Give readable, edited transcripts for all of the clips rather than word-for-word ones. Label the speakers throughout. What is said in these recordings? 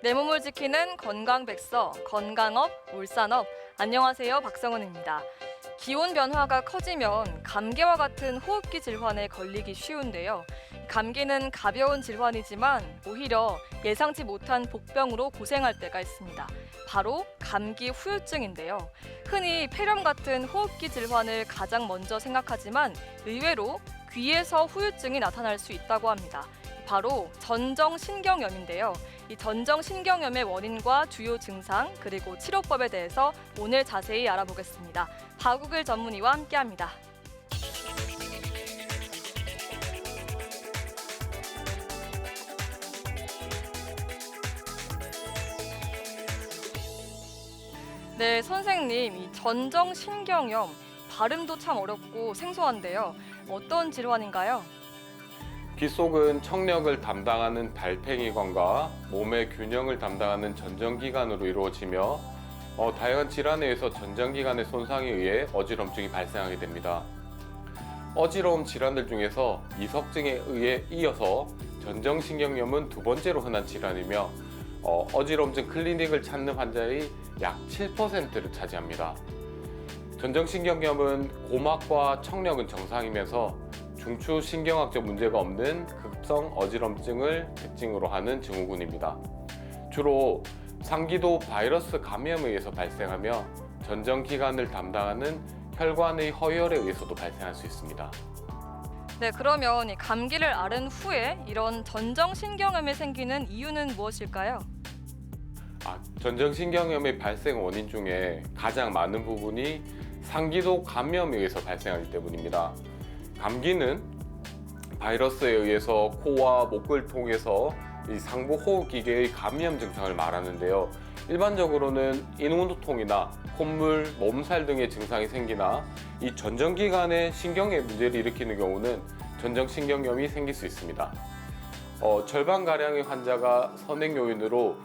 Speaker 1: 내 몸을 지키는 건강백서, 건강업, 울산업. 안녕하세요, 박성은입니다. 기온 변화가 커지면 감기와 같은 호흡기 질환에 걸리기 쉬운데요. 감기는 가벼운 질환이지만 오히려 예상치 못한 복병으로 고생할 때가 있습니다. 바로 감기 후유증인데요. 흔히 폐렴 같은 호흡기 질환을 가장 먼저 생각하지만 의외로 귀에서 후유증이 나타날 수 있다고 합니다. 바로 전정신경염인데요. 이 전정신경염의 원인과 주요 증상 그리고 치료법에 대해서 오늘 자세히 알아보겠습니다. 박우글 전문의와 함께합니다. 네, 선생님, 이 전정신경염 발음도 참 어렵고 생소한데요. 어떤 질환인가요?
Speaker 2: 귀 속은 청력을 담당하는 달팽이관과 몸의 균형을 담당하는 전정기관으로 이루어지며 다양한 질환에 의해서 전정기관의 손상에 의해 어지럼증이 발생하게 됩니다. 어지러움 질환들 중에서 이석증에 의해 이어서 전정신경염은 두 번째로 흔한 질환이며 어지럼증 클리닉을 찾는 환자의 약 7%를 차지합니다. 전정신경염은 고막과 청력은 정상이면서 중추신경학적 문제가 없는 급성 어지럼증을 특징으로 하는 증후군입니다. 주로 상기도 바이러스 감염에 의해서 발생하며 전정기관을 담당하는 혈관의 허혈에 의해서도 발생할 수 있습니다.
Speaker 1: 네, 그러면 이 감기를 앓은 후에 이런 전정신경염이 생기는 이유는 무엇일까요?
Speaker 2: 전정신경염의 발생 원인 중에 가장 많은 부분이 상기도 감염에 의해서 발생하기 때문입니다. 감기는 바이러스에 의해서 코와 목을 통해서 이 상부 호흡기계의 감염 증상을 말하는데요. 일반적으로는 인후두통이나 콧물, 몸살 등의 증상이 생기나 이 전정기관의 신경에 문제를 일으키는 경우는 전정신경염이 생길 수 있습니다. 절반가량의 환자가 선행 요인으로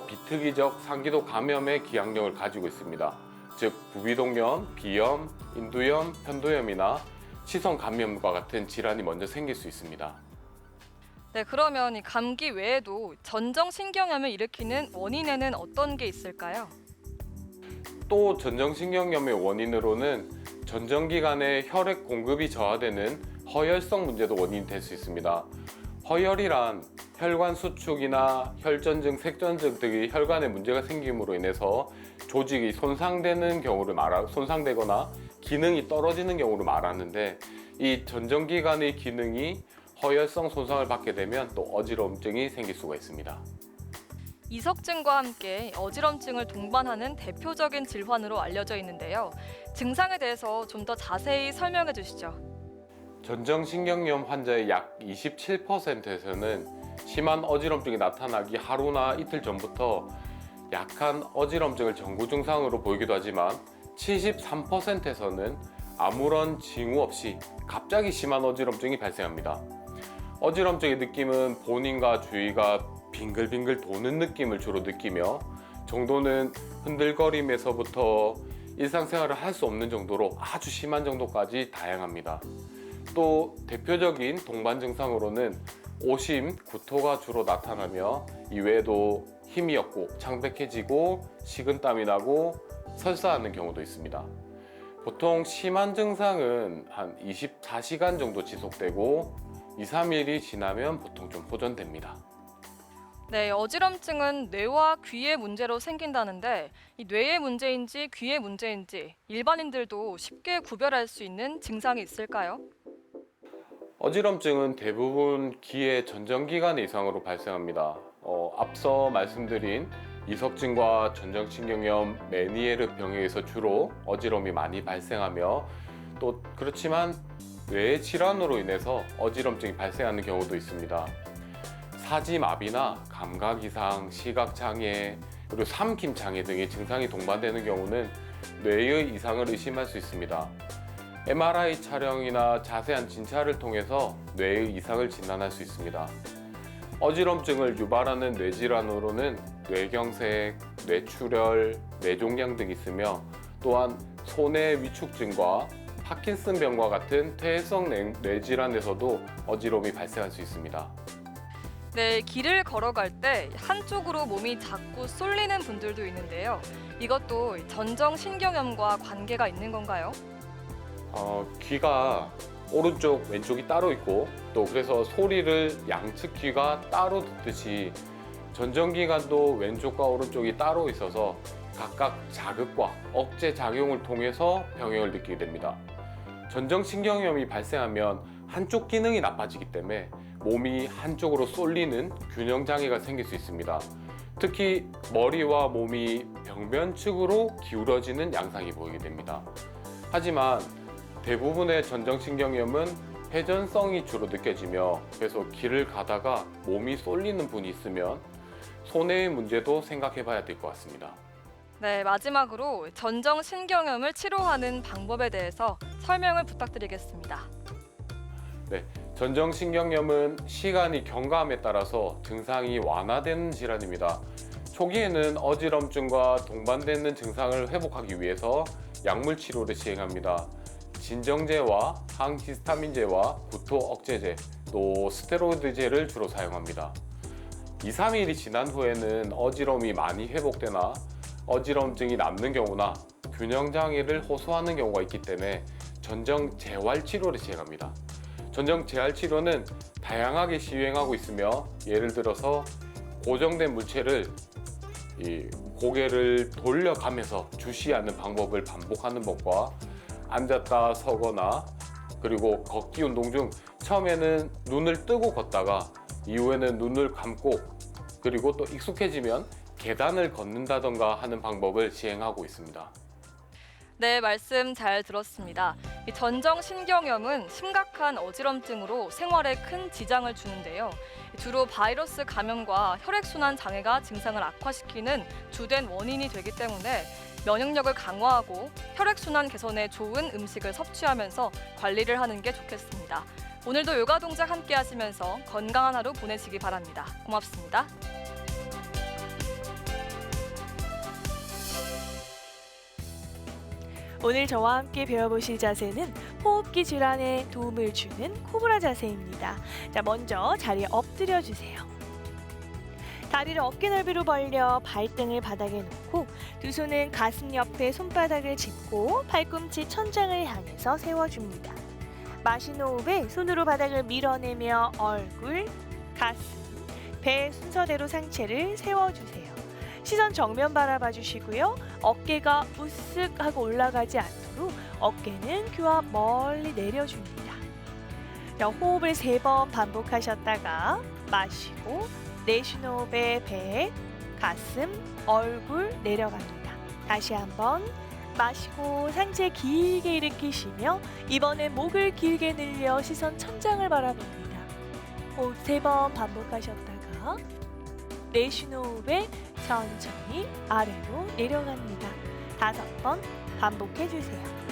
Speaker 2: 비특이적 상기도 감염의 기항력을 가지고 있습니다. 즉 부비동염, 비염, 인두염, 편도염이나 시선 감염과 같은 질환이 먼저 생길 수 있습니다.
Speaker 1: 네, 그러면 이 감기 외에도 전정신경염을 일으키는 원인에는 어떤 게 있을까요?
Speaker 2: 또 전정신경염의 원인으로는 전정기관의 혈액 공급이 저하되는 허혈성 문제도 원인이 될 수 있습니다. 허혈이란 혈관 수축이나 혈전증, 색전증 등의 혈관에 문제가 생김으로 인해서 조직이 손상되거나 기능이 떨어지는 경우를 말하는데, 이 전정기관의 기능이 허혈성 손상을 받게 되면 또 어지럼증이 생길 수가 있습니다.
Speaker 1: 이석증과 함께 어지럼증을 동반하는 대표적인 질환으로 알려져 있는데요. 증상에 대해서 좀 더 자세히 설명해 주시죠.
Speaker 2: 전정신경염 환자의 약 27%에서는 심한 어지럼증이 나타나기 하루나 이틀 전부터 약한 어지럼증을 전구 증상으로 보이기도 하지만 73%에서는 아무런 징후 없이 갑자기 심한 어지럼증이 발생합니다. 어지럼증의 느낌은 본인과 주위가 빙글빙글 도는 느낌을 주로 느끼며 정도는 흔들거림에서부터 일상생활을 할 수 없는 정도로 아주 심한 정도까지 다양합니다. 또 대표적인 동반 증상으로는 오심, 구토가 주로 나타나며 이외에도 힘이 없고 창백해지고 식은땀이 나고 설사하는 경우도 있습니다. 보통 심한 증상은 한 24시간 정도 지속되고 2, 3일이 지나면 보통 좀 호전됩니다.
Speaker 1: 네, 어지럼증은 뇌와 귀의 문제로 생긴다는데 이 뇌의 문제인지 귀의 문제인지 일반인들도 쉽게 구별할 수 있는 증상이 있을까요?
Speaker 2: 어지럼증은 대부분 귀의 전정기관 이상으로 발생합니다. 앞서 말씀드린 이석증과 전정신경염, 메니에르 병에 의해서 주로 어지러움이 많이 발생하며 또 그렇지만 뇌의 질환으로 인해서 어지럼증이 발생하는 경우도 있습니다. 사지마비나 감각이상, 시각장애, 그리고 삼킴장애 등의 증상이 동반되는 경우는 뇌의 이상을 의심할 수 있습니다. MRI 촬영이나 자세한 진찰을 통해서 뇌의 이상을 진단할 수 있습니다. 어지럼증을 유발하는 뇌질환으로는 뇌경색, 뇌출혈, 뇌종양 등이 있으며 또한 손해 위축증과 파킨슨병과 같은 퇴행성 뇌질환에서도 어지러움이 발생할 수 있습니다.
Speaker 1: 네, 길을 걸어갈 때 한쪽으로 몸이 자꾸 쏠리는 분들도 있는데요. 이것도 전정신경염과 관계가 있는 건가요?
Speaker 2: 귀가 오른쪽, 왼쪽이 따로 있고 또 그래서 소리를 양측 귀가 따로 듣듯이 전정기관도 왼쪽과 오른쪽이 따로 있어서 각각 자극과 억제 작용을 통해서 병행을 느끼게 됩니다. 전정신경염이 발생하면 한쪽 기능이 나빠지기 때문에 몸이 한쪽으로 쏠리는 균형 장애가 생길 수 있습니다. 특히 머리와 몸이 벽면측으로 기울어지는 양상이 보이게 됩니다. 하지만 대부분의 전정신경염은 회전성이 주로 느껴지며 그래서 길을 가다가 몸이 쏠리는 분이 있으면 손해의 문제도 생각해 봐야 될 것 같습니다.
Speaker 1: 네, 마지막으로 전정신경염을 치료하는 방법에 대해서 설명을 부탁드리겠습니다.
Speaker 2: 전정신경염은 시간이 경과함에 따라서 증상이 완화되는 질환입니다. 초기에는 어지럼증과 동반되는 증상을 회복하기 위해서 약물 치료를 시행합니다. 진정제와 항히스타민제와 구토 억제제, 또 스테로이드제를 주로 사용합니다. 2, 3일이 지난 후에는 어지러움이 많이 회복되나 어지럼증이 남는 경우나 균형 장애를 호소하는 경우가 있기 때문에 전정 재활 치료를 시행합니다. 전정 재활 치료는 다양하게 시행하고 있으며 예를 들어서 고정된 물체를 고개를 돌려가면서 주시하는 방법을 반복하는 법과 앉았다 서거나 그리고 걷기 운동 중 처음에는 눈을 뜨고 걷다가 이후에는 눈을 감고 그리고 또 익숙해지면 계단을 걷는다던가 하는 방법을 시행하고 있습니다.
Speaker 1: 네, 말씀 잘 들었습니다. 이 전정신경염은 심각한 어지럼증으로 생활에 큰 지장을 주는데요. 주로 바이러스 감염과 혈액순환 장애가 증상을 악화시키는 주된 원인이 되기 때문에 면역력을 강화하고 혈액순환 개선에 좋은 음식을 섭취하면서 관리를 하는 게 좋겠습니다. 오늘도 요가 동작 함께 하시면서 건강한 하루 보내시기 바랍니다. 고맙습니다.
Speaker 3: 오늘 저와 함께 배워보실 자세는 호흡기 질환에 도움을 주는 코브라 자세입니다. 자, 먼저 자리에 엎드려 주세요. 다리를 어깨 넓이로 벌려 발등을 바닥에 놓고 두 손은 가슴 옆에 손바닥을 짚고 팔꿈치 천장을 향해서 세워줍니다. 마신 호흡에 손으로 바닥을 밀어내며 얼굴, 가슴, 배 순서대로 상체를 세워주세요. 시선 정면 바라봐 주시고요. 어깨가 우쓱 하고 올라가지 않도록 어깨는 귀와 멀리 내려줍니다. 자, 호흡을 3번 반복하셨다가 마시고 내쉬는 호흡에 배, 가슴, 얼굴 내려갑니다. 다시 한번 마시고 상체 길게 일으키시며 이번엔 목을 길게 늘려 시선 천장을 바라봅니다. 호흡 3번 반복하셨다가 내쉬는 호흡에 천천히 아래로 내려갑니다. 5번 반복해 주세요.